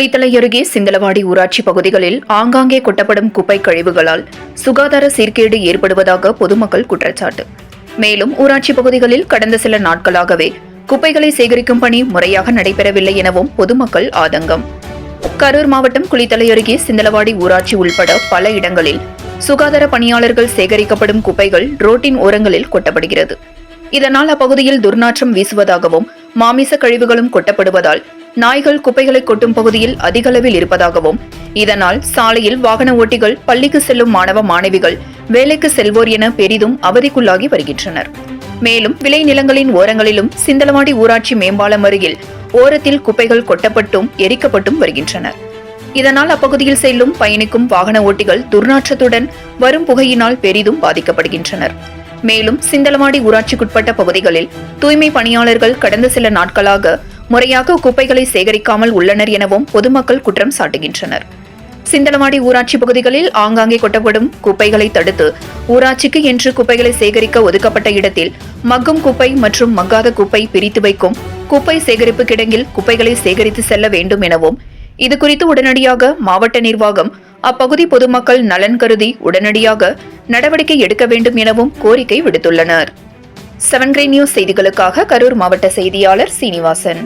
குளித்தலை அருகே சிந்தலவாடி ஊராட்சி பகுதிகளில் ஆங்காங்கே கொட்டப்படும் குப்பை கழிவுகளால் சுகாதார சீர்கேடு ஏற்படுவதாக பொதுமக்கள் குற்றச்சாட்டு. மேலும் ஊராட்சி பகுதிகளில் கடந்த சில நாட்களாகவே குப்பைகளை சேகரிக்கும் பணி முறையாக நடைபெறவில்லை எனவும் பொதுமக்கள் ஆதங்கம். கரூர் மாவட்டம் குளித்தலை அருகே சிந்தலவாடி ஊராட்சி உள்பட பல இடங்களில் சுகாதார பணியாளர்கள் சேகரிக்கப்படும் குப்பைகள் ரோட்டின் ஓரங்களில் கொட்டப்படுகிறது. இதனால் அப்பகுதியில் துர்நாற்றம் வீசுவதாகவும் மாமிச கழிவுகளும் கொட்டப்படுவதால் நாய்கள் குப்பைகளை கொட்டும் பகுதியில் அதிக அளவில் இருப்பதாகவும், இதனால் சாலையில் வாகன ஓட்டிகள், பள்ளிக்கு செல்லும் மாணவ மாணவிகள், வேலைக்கு செல்வோர் என பெரிதும் அவதிக்குள்ளாகி வருகின்றனர். மேலும் விளைநிலங்களின் ஓரங்களிலும் சிந்தலவாடி ஊராட்சி மேம்பாலம் அருகில் ஓரத்தில் குப்பைகள் கொட்டப்பட்டும் எரிக்கப்பட்டும் வருகின்றனர். இதனால் அப்பகுதியில் செல்லும் பயணிக்கும் வாகன ஓட்டிகள் துர்நாற்றத்துடன் வரும் புகையினால் பெரிதும் பாதிக்கப்படுகின்றனர். மேலும் சிந்தலவாடி ஊராட்சிக்குட்பட்ட பகுதிகளில் தூய்மை பணியாளர்கள் கடந்த சில நாட்களாக முறையாக குப்பைகளை சேகரிக்காமல் உள்ளனர் எனவும் பொதுமக்கள் குற்றம் சாட்டுகின்றனர். சிந்தலவாடி ஊராட்சி பகுதிகளில் ஆங்காங்கே கொட்டப்படும் குப்பைகளை தடுத்து ஊராட்சிக்கு என்று குப்பைகளை சேகரிக்க ஒதுக்கப்பட்ட இடத்தில் மக்கும் குப்பை மற்றும் மக்காத குப்பை பிரித்து வைக்கும் குப்பை சேகரிப்பு கிடங்கில் குப்பைகளை சேகரித்து செல்ல வேண்டும் எனவும், இதுகுறித்து உடனடியாக மாவட்ட நிர்வாகம் அப்பகுதி பொதுமக்கள் நலன் கருதி உடனடியாக நடவடிக்கை எடுக்க வேண்டும் எனவும் கோரிக்கை விடுத்துள்ளனர். 7 கிரீன் நியூஸ் செய்திகளுக்காக கரூர் மாவட்ட செய்தியாளர் சீனிவாசன்.